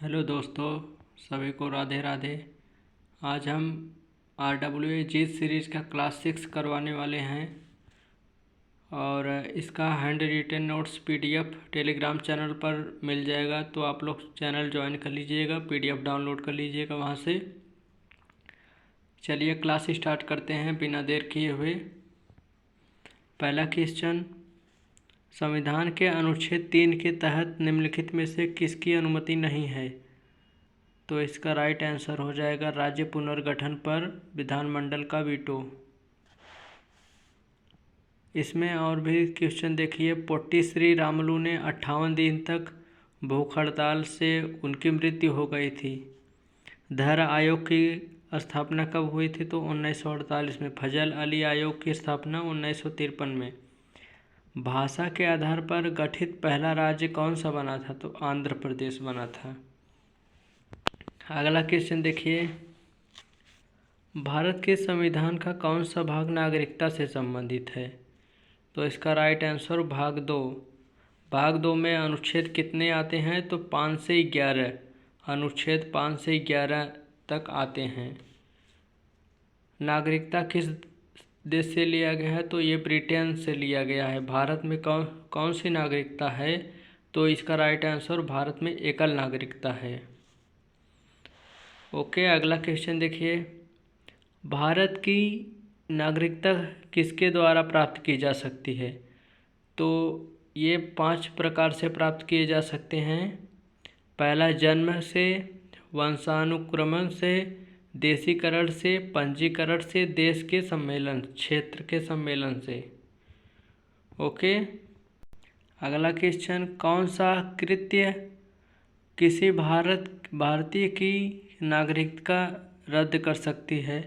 Hello दोस्तों, सभी को राधे राधे। आज हम RWA जीत सीरीज़ का क्लास 6 करवाने वाले हैं और इसका hand written notes PDF Telegram channel पर मिल जाएगा। तो आप लोग चैनल ज्वाइन कर लीजिएगा, PDF डाउनलोड कर लीजिएगा वहाँ से। चलिए क्लास स्टार्ट करते हैं बिना देर किए हुए। पहला क्वेश्चन, संविधान के अनुच्छेद 3 के तहत निम्नलिखित में से किसकी अनुमति नहीं है? तो इसका राइट आंसर हो जाएगा राज्य पुनर्गठन पर विधानमंडल का वीटो। इसमें और भी क्वेश्चन देखिए। पोट्टी श्री रामुलु ने 58 दिन तक भूख हड़ताल से उनकी मृत्यु हो गई थी। धैर्य आयोग की स्थापना कब हुई थी? तो 1948 में। फजल अली आयोग की स्थापना 1953 में। भाषा के आधार पर गठित पहला राज्य कौन सा बना था? तो आंध्र प्रदेश बना था। अगला क्वेश्चन देखिए। भारत के संविधान का कौन सा भाग नागरिकता से संबंधित है? तो इसका राइट आंसर भाग 2। भाग 2 में अनुच्छेद कितने आते हैं? तो 5 से 11। अनुच्छेद 5 से 11 तक आते हैं। नागरिकता किस देश से लिया गया है? तो ये ब्रिटेन से लिया गया है। भारत में कौन सी नागरिकता है? तो इसका राइट आंसर भारत में एकल नागरिकता है। ओके, अगला क्वेश्चन देखिए। भारत की नागरिकता किसके द्वारा प्राप्त की जा सकती है? तो ये 5 प्रकार से प्राप्त किए जा सकते हैं। पहला, जन्म से, वंशानुक्रमण से, देशीकरण से, पंजीकरण से, देश के सम्मेलन, क्षेत्र के सम्मेलन से। ओके, अगला क्वेश्चन, कौन सा कृत्य किसी भारतीय की नागरिकता रद्द कर सकती है?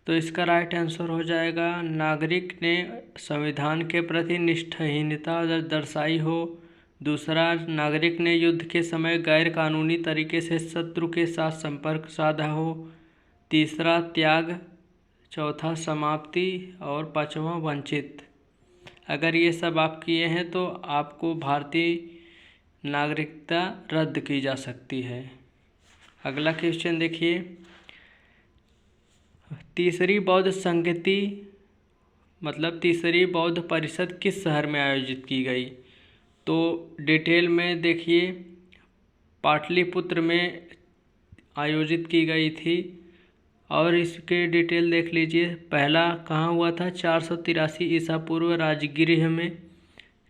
तो इसका राइट आंसर हो जाएगा नागरिक ने संविधान के प्रति निष्ठाहीनता दर्शाई हो। दूसरा, नागरिक ने युद्ध के समय गैर कानूनी तरीके से शत्रु के साथ संपर्क साधा हो। तीसरा, त्याग। चौथा, समाप्ति। और पांचवा, वंचित। अगर ये सब आप किए हैं तो आपको भारतीय नागरिकता रद्द की जा सकती है। अगला क्वेश्चन देखिए। तीसरी बौद्ध संगति मतलब तीसरी बौद्ध परिषद किस शहर में आयोजित की गई? तो डिटेल में देखिए। पाटलिपुत्र में आयोजित की गई थी। और इसके डिटेल देख लीजिए। पहला कहाँ हुआ था? 483 ईसा पूर्व राजगृह में।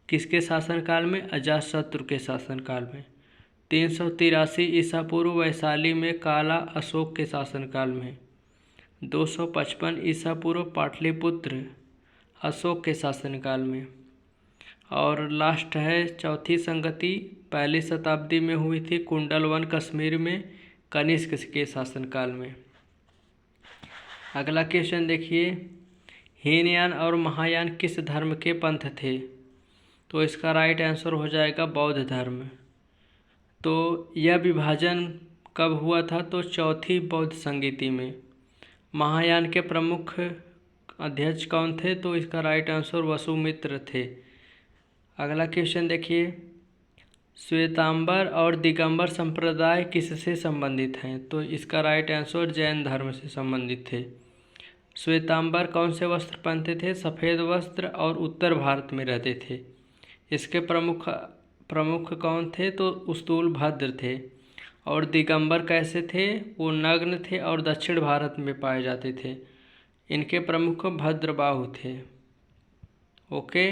किसके शासनकाल में? अजातशत्रु के शासनकाल में। 383 ईसा पूर्व वैशाली में काला अशोक के शासनकाल में। 255 ईसा पूर्व पाटलिपुत्र अशोक के शासनकाल में। और लास्ट है चौथी संगति 1ली शताब्दी में हुई थी कुंडलवन कश्मीर में, कनिष्क के शासनकाल में। अगला क्वेश्चन देखिए। हीनयान और महायान किस धर्म के पंथ थे? तो इसका राइट आंसर हो जाएगा बौद्ध धर्म। तो यह विभाजन कब हुआ था? तो चौथी बौद्ध संगति में। महायान के प्रमुख अध्यक्ष कौन थे? तो इसका राइट आंसर वसुमित्र थे। अगला क्वेश्चन देखिए। श्वेतांबर और दिगंबर संप्रदाय किससे संबंधित हैं? तो इसका राइट आंसर जैन धर्म से संबंधित थे। श्वेतांबर कौन से वस्त्र पहनते थे? सफ़ेद वस्त्र, और उत्तर भारत में रहते थे। इसके प्रमुख कौन थे? तो स्थूलभद्र थे। और दिगंबर कैसे थे? वो नग्न थे और दक्षिण भारत में पाए जाते थे। इनके प्रमुख भद्रबाहु थे। ओके,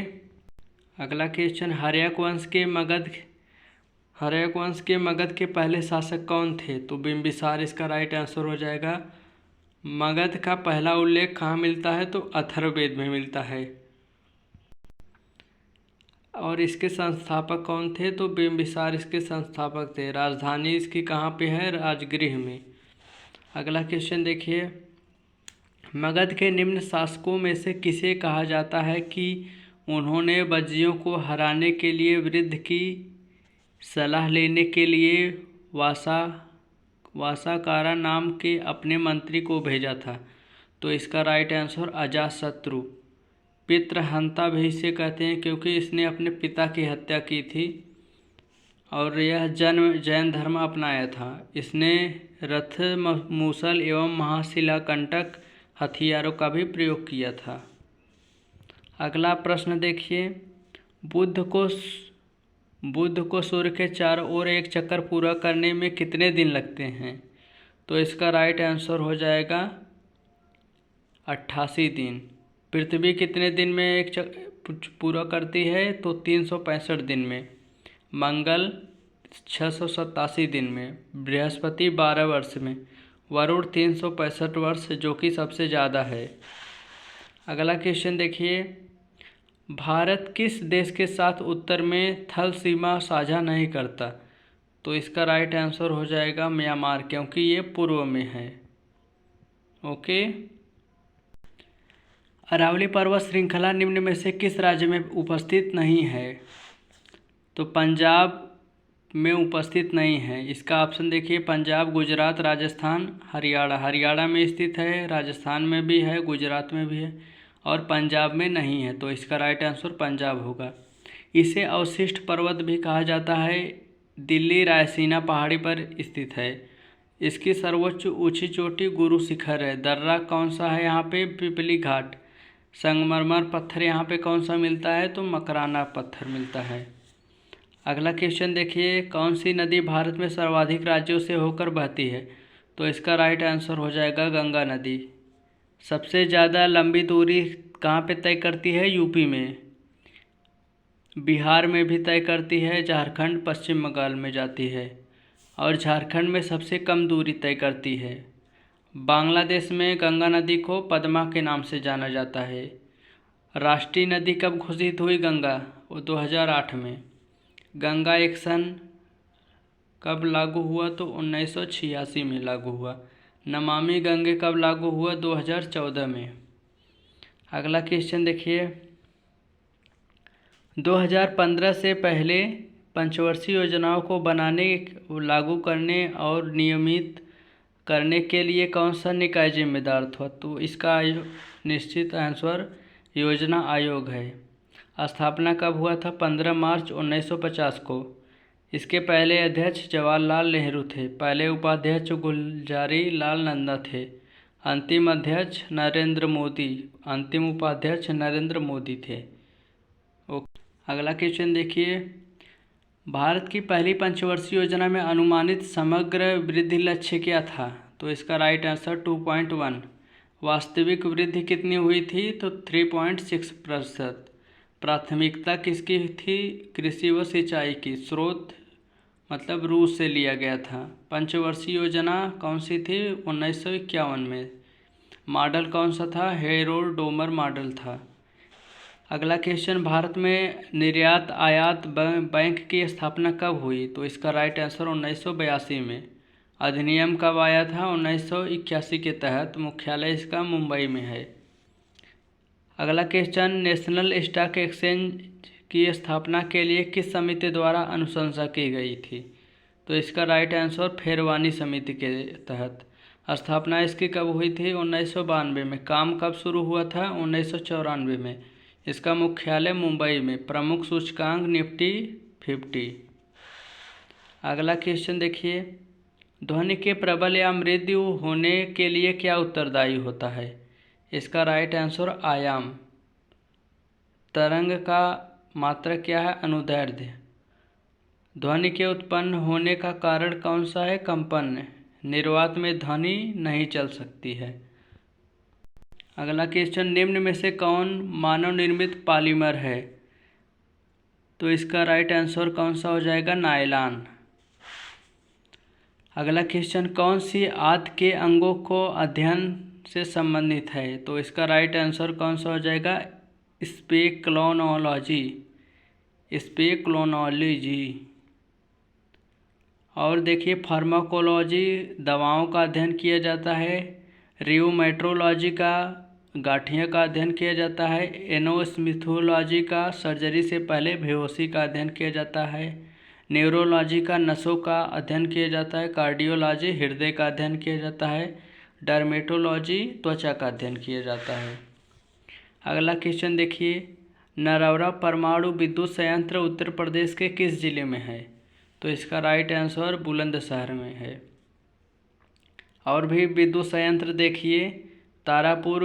अगला क्वेश्चन। हर्यक वंश के मगध के पहले शासक कौन थे? तो बिंबिसार इसका राइट आंसर हो जाएगा। मगध का पहला उल्लेख कहाँ मिलता है? तो अथर्ववेद में मिलता है। और इसके संस्थापक कौन थे? तो बिंबिसार इसके संस्थापक थे। राजधानी इसकी कहाँ पे है? राजगृह में। अगला क्वेश्चन देखिए। मगध के निम्न शासकों में से किसे कहा जाता है कि उन्होंने बज्जियों को हराने के लिए वृद्ध की सलाह लेने के लिए वासाकारा नाम के अपने मंत्री को भेजा था? तो इसका राइट आंसर अजातशत्रु। पितृहंता भी इसे कहते हैं क्योंकि इसने अपने पिता की हत्या की थी। और यह जन्म जैन धर्म अपनाया था। इसने रथ, मूसल एवं महाशिलाकंटक हथियारों का भी प्रयोग किया था। अगला प्रश्न देखिए, बुध को सूर्य के चारों ओर एक चक्कर पूरा करने में कितने दिन लगते हैं? तो इसका राइट आंसर हो जाएगा 88 दिन। पृथ्वी कितने दिन में एक चक्कर पूरा करती है? तो 365 दिन में। मंगल 687 दिन में। बृहस्पति 12 वर्ष में। वरुण 365 वर्ष, जो कि सबसे ज़्यादा है। अगला क्वेश्चन देखिए, भारत किस देश के साथ उत्तर में थल सीमा साझा नहीं करता? तो इसका राइट आंसर हो जाएगा म्यांमार, क्योंकि ये पूर्व में है। ओके। अरावली पर्वत श्रृंखला निम्न में से किस राज्य में उपस्थित नहीं है? तो पंजाब में उपस्थित नहीं है। इसका ऑप्शन देखिए, पंजाब, गुजरात, राजस्थान, हरियाणा। हरियाणा में स्थित है, राजस्थान में भी है, गुजरात में भी है और पंजाब में नहीं है। तो इसका राइट आंसर पंजाब होगा। इसे अवशिष्ट पर्वत भी कहा जाता है। दिल्ली रायसीना पहाड़ी पर स्थित है। इसकी सर्वोच्च ऊंची चोटी गुरु शिखर है। दर्रा कौन सा है यहाँ पे? पिपली घाट। संगमरमर पत्थर यहाँ पे कौन सा मिलता है? तो मकराना पत्थर मिलता है। अगला क्वेश्चन देखिए, कौन सी नदी भारत में सर्वाधिक राज्यों से होकर बहती है? तो इसका राइट आंसर हो जाएगा गंगा नदी। सबसे ज़्यादा लंबी दूरी कहाँ पे तय करती है? यूपी में। बिहार में भी तय करती है। झारखंड, पश्चिम बंगाल में जाती है और झारखंड में सबसे कम दूरी तय करती है। बांग्लादेश में गंगा नदी को पद्मा के नाम से जाना जाता है। राष्ट्रीय नदी कब घोषित हुई गंगा? वो 2008 में। गंगा एक्शन कब लागू हुआ? तो 1986 में लागू हुआ। नमामि गंगे कब लागू हुआ? 2014 में। अगला क्वेश्चन देखिए, 2015 से पहले पंचवर्षीय योजनाओं को बनाने, लागू करने और नियमित करने के लिए कौन सा निकाय जिम्मेदार था? तो इसका निश्चित आंसर योजना आयोग है। स्थापना कब हुआ था? 15 मार्च 1950 को। इसके पहले अध्यक्ष जवाहरलाल नेहरू थे। पहले उपाध्यक्ष गुलजारी लाल नंदा थे। अंतिम अध्यक्ष नरेंद्र मोदी, अंतिम उपाध्यक्ष नरेंद्र मोदी थे। अगला क्वेश्चन देखिए, भारत की पहली पंचवर्षीय योजना में अनुमानित समग्र वृद्धि लक्ष्य क्या था? तो इसका राइट आंसर 2.1। वास्तविक वृद्धि कितनी हुई थी? तो 3.6%। प्राथमिकता किसकी थी? कृषि व सिंचाई की। स्रोत मतलब रूस से लिया गया था। पंचवर्षीय योजना कौन सी थी? 1951 में। मॉडल कौन सा था? हेरोल्ड डोमर मॉडल था। अगला क्वेश्चन, भारत में निर्यात आयात बैंक की स्थापना कब हुई? तो इसका राइट आंसर 1982 में। अधिनियम कब आया था? 1981 के तहत। मुख्यालय इसका मुंबई में है। अगला क्वेश्चन, नेशनल स्टॉक एक्सचेंज की स्थापना के लिए किस समिति द्वारा अनुशंसा की गई थी? तो इसका राइट आंसर फेरवानी समिति के तहत। स्थापना इसकी कब हुई थी? 1992 में। काम कब शुरू हुआ था? 1994 में। इसका मुख्यालय मुंबई में। प्रमुख सूचकांक निफ्टी 50। अगला क्वेश्चन देखिए, ध्वनि के प्रबल या मृदु होने के लिए क्या उत्तरदायी होता है? इसका राइट आंसर आयाम। तरंग का मात्रक क्या है? अनुदैर्ध्य। ध्वनि के उत्पन्न होने का कारण कौन सा है? कंपन। निर्वात में ध्वनि नहीं चल सकती है। अगला क्वेश्चन, निम्न में से कौन मानव निर्मित पॉलीमर है? तो इसका राइट आंसर कौन सा हो जाएगा? नायलॉन। अगला क्वेश्चन, कौन सी आंत के अंगों को अध्ययन से संबंधित है? तो इसका राइट आंसर कौन सा हो जाएगा? स्पेक्लोनोलॉजी। स्पेक्लोनोलॉजी। और देखिए, फार्माकोलॉजी दवाओं का अध्ययन किया जाता है। रियोमेट्रोलॉजी का गांठियों का अध्ययन किया जाता है। एनोस्मिथोलॉजी का सर्जरी से पहले बेहोशी का अध्ययन किया जाता है। न्यूरोलॉजी का नसों का अध्ययन किया जाता है। कार्डियोलॉजी हृदय का अध्ययन किया जाता है। डर्मेटोलॉजी त्वचा का अध्ययन किया जाता है। अगला क्वेश्चन देखिए, नरौरा परमाणु विद्युत संयंत्र उत्तर प्रदेश के किस जिले में है? तो इसका राइट आंसर बुलंदशहर में है। और भी विद्युत संयंत्र देखिए, तारापुर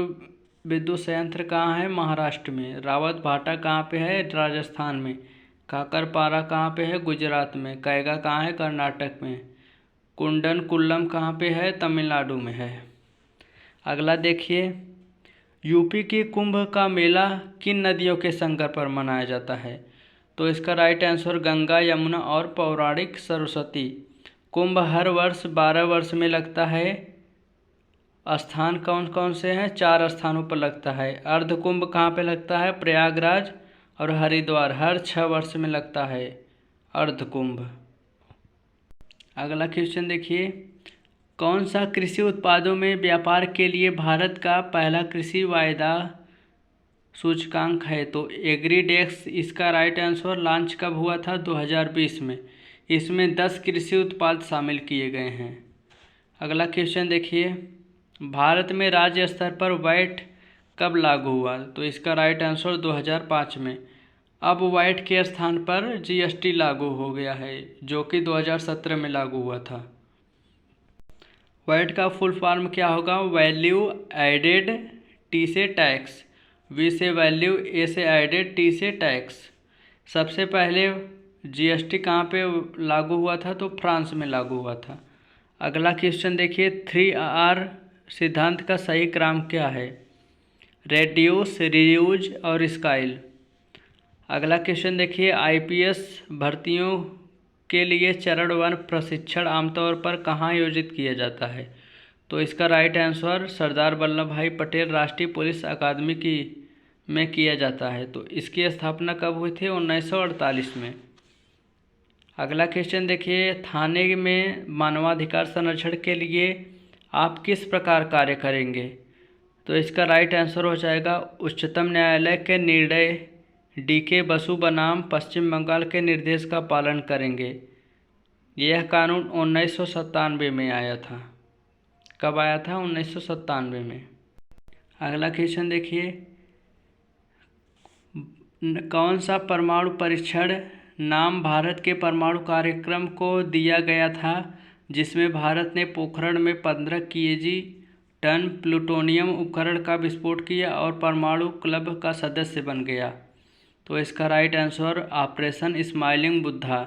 विद्युत संयंत्र कहाँ है? महाराष्ट्र में। रावत भाटा कहाँ पे है? राजस्थान में। काकरपारा कहाँ पे है? गुजरात में। कैगा कहाँ है? कर्नाटक में। कुंडन कुल्लम कहाँ पे है? तमिलनाडु में है। अगला देखिए, यूपी की कुंभ का मेला किन नदियों के संगम पर मनाया जाता है? तो इसका राइट आंसर गंगा, यमुना और पौराणिक सरस्वती। कुंभ हर वर्ष 12 वर्ष में लगता है। स्थान कौन कौन से हैं? 4 स्थानों पर लगता है। अर्ध कुंभ कहाँ पे लगता है? प्रयागराज और हरिद्वार। हर 6 वर्ष में लगता है अर्ध कुंभ। अगला क्वेश्चन देखिए, कौन सा कृषि उत्पादों में व्यापार के लिए भारत का पहला कृषि वायदा सूचकांक है? तो एग्रीडेक्स इसका राइट आंसर लॉन्च कब हुआ था? 2020 में। इसमें 10 कृषि उत्पाद शामिल किए गए हैं। अगला क्वेश्चन देखिए, भारत में राज्य स्तर पर वैट कब लागू हुआ? तो इसका राइट आंसर 2005 में। अब वैट के स्थान पर जीएसटी लागू हो गया है, जो कि 2017 में लागू हुआ था। वैट का फुल फॉर्म क्या होगा? वैल्यू एडेड, टी से टैक्स, वी से वैल्यू, ए से एडेड, टी से टैक्स। सबसे पहले जीएसटी कहाँ पे लागू हुआ था? तो फ्रांस में लागू हुआ था। अगला क्वेश्चन देखिए, 3R सिद्धांत का सही क्रम क्या है? रेड्यूस, रीयूज और स्काइल। अगला क्वेश्चन देखिए, आईपीएस भर्तियों के लिए चरण 1 प्रशिक्षण आमतौर पर कहाँ आयोजित किया जाता है? तो इसका राइट आंसर सरदार वल्लभ भाई पटेल राष्ट्रीय पुलिस अकादमी में किया जाता है। तो इसकी स्थापना कब हुई थी? 1948 में। अगला क्वेश्चन देखिए, थाने में मानवाधिकार संरक्षण के लिए आप किस प्रकार कार्य करेंगे? तो इसका राइट आंसर हो जाएगा उच्चतम न्यायालय के निर्णय डीके बसु बनाम पश्चिम बंगाल के निर्देश का पालन करेंगे। यह कानून 1997 में आया था। कब आया था? 1997 में। अगला क्वेश्चन देखिए, कौन सा परमाणु परीक्षण नाम भारत के परमाणु कार्यक्रम को दिया गया था, जिसमें भारत ने पोखरण में 15 kg टन प्लूटोनियम उपकरण का विस्फोट किया और परमाणु क्लब का सदस्य बन गया? तो इसका right answer operation smiling Buddha.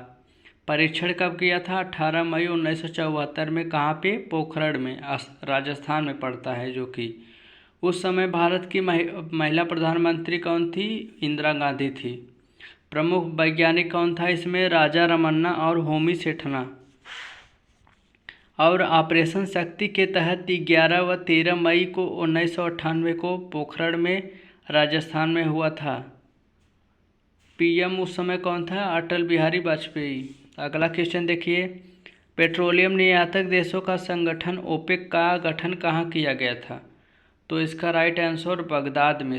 परीक्षण कब किया था? 18 मई 1974 में। कहाँ पे? पोखरण में, राजस्थान में पड़ता है जो कि। उस समय भारत की महिला प्रधानमंत्री कौन थी? इंदिरा गांधी थी। प्रमुख वैज्ञानिक कौन था इसमें? राजा रमन्ना और होमी सेठना। और ऑपरेशन शक्ति के तहत 11 व 13 मई को 1998 को पोखरण में, राजस्थान में हुआ था। पीएम उस समय कौन था? अटल बिहारी वाजपेयी। अगला क्वेश्चन देखिए, पेट्रोलियम निर्यातक देशों का संगठन ओपेक का गठन कहाँ किया गया था? तो इसका राइट आंसर बगदाद में,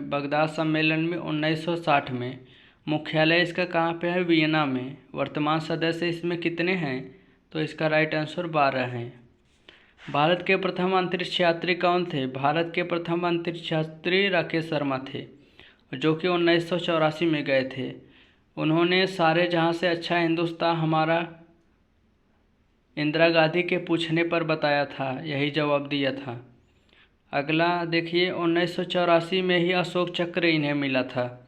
बगदाद सम्मेलन में 1960 में। मुख्यालय इसका कहाँ पे है? वियना में। वर्तमान सदस्य इसमें कितने हैं? तो इसका राइट आंसर 12 हैं। भारत के प्रथम अंतरिक्ष यात्री कौन थे? भारत के प्रथम अंतरिक्ष यात्री राकेश शर्मा थे, जो कि 1984 में गए थे। उन्होंने सारे जहाँ से अच्छा हिंदुस्तान हमारा इंदिरा गांधी के पूछने पर बताया था, यही जवाब दिया था। अगला देखिए, 1984 में ही अशोक चक्र इन्हें मिला था।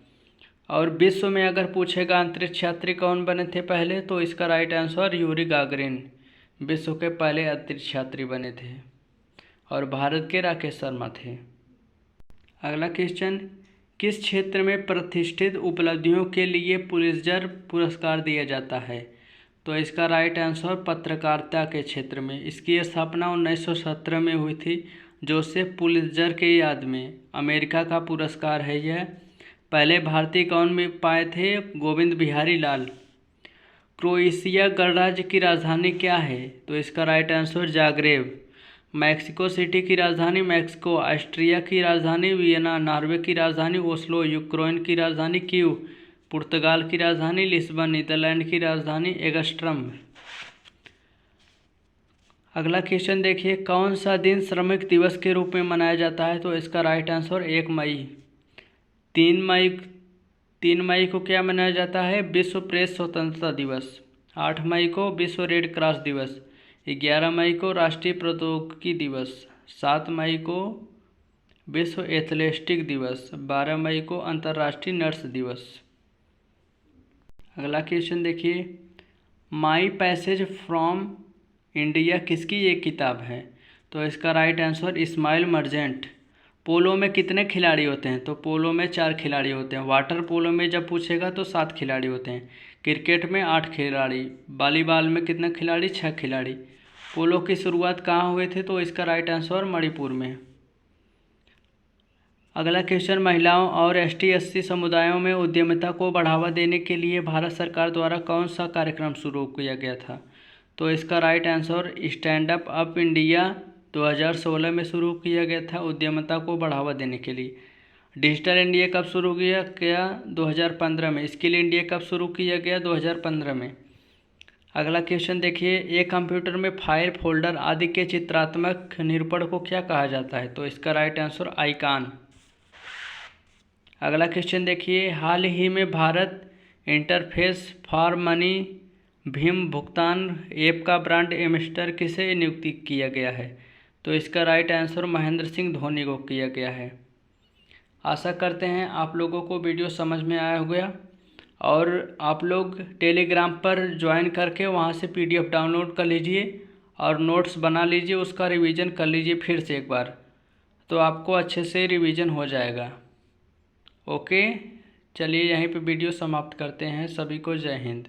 और विश्व में अगर पूछेगा अंतरिक्ष यात्री कौन बने थे पहले, तो इसका राइट आंसर यूरी गागरिन विश्व के पहले अंतरिक्ष यात्री बने थे, और भारत के राकेश शर्मा थे। अगला क्वेश्चन, किस क्षेत्र में प्रतिष्ठित उपलब्धियों के लिए पुलित्जर पुरस्कार दिया जाता है? तो इसका राइट आंसर पत्रकारिता के क्षेत्र में। इसकी स्थापना 1917 में हुई थी, जोसेफ पुलित्जर के याद में। अमेरिका का पुरस्कार है यह। पहले भारतीय कौन में पाए थे? गोविंद बिहारी लाल। क्रोएशिया गणराज्य की राजधानी क्या है? तो इसका right answer Zagreb. Mexico city की राजधानी मैक्सिको। ऑस्ट्रिया की राजधानी वियना। नॉर्वे की राजधानी ओस्लो। यूक्रेन की राजधानी कीव। पुर्तगाल की राजधानी लिस्बन। नीदरलैंड की राजधानी एगस्ट्रम। अगला क्वेश्चन देखिए, कौन सा दिन श्रमिक दिवस के रूप में मनाया जाता है? तो इसका राइट आंसर 1 मई। 3 मई को क्या मनाया जाता है? विश्व प्रेस स्वतंत्रता दिवस। 8 मई को विश्व रेड क्रॉस दिवस, 11 मई को राष्ट्रीय प्रौद्योगिकी दिवस, 7 मई को विश्व एथलेटिक दिवस, 12 मई को अंतर्राष्ट्रीय नर्स दिवस। अगला क्वेश्चन देखिए, माई पैसेज फ्रॉम इंडिया किसकी एक किताब है? तो इसका राइट आंसर इस्माइल मर्जेंट। पोलो में कितने खिलाड़ी होते हैं? तो पोलो में 4 खिलाड़ी होते हैं। वाटर पोलो में जब पूछेगा तो 7 खिलाड़ी होते हैं। क्रिकेट में 8 खिलाड़ी। वॉलीबॉल में कितने खिलाड़ी? 6 खिलाड़ी। पोलो की शुरुआत कहाँ हुए थे? तो इसका राइट आंसर मणिपुर में। अगला क्वेश्चन, महिलाओं और ST/SC समुदायों में उद्यमिता को बढ़ावा देने के लिए भारत सरकार द्वारा कौन सा कार्यक्रम शुरू किया गया था? तो इसका right answer stand up India 2016 में शुरू किया गया था उद्यमिता को बढ़ावा देने के लिए। डिजिटल इंडिया कब शुरू किया गया? 2015 में। स्किल इंडिया कब शुरू किया गया? 2015 में। अगला क्वेश्चन देखिए, एक कंप्यूटर में फाइल, फोल्डर आदि के चित्रात्मक निरूपण को क्या कहा जाता है? तो इसका राइट आंसर आइकॉन। अगला क्वेश्चन देखिए, हाल ही में Bharat interface for money Bhim भुगतान ऐप का ब्रांड एम्बेसडर किसे नियुक्त किया गया है? तो इसका राइट आंसर महेंद्र सिंह धोनी को किया गया है। आशा करते हैं आप लोगों को वीडियो समझ में आया होगा और आप लोग टेलीग्राम पर ज्वाइन करके वहां से PDF डाउनलोड कर लीजिए और नोट्स बना लीजिए, उसका रिवीजन कर लीजिए फिर से एक बार, तो आपको अच्छे से रिवीजन हो जाएगा। ओके, चलिए यहीं पे वीडियो समाप्त करते हैं। सभी को जय हिंद।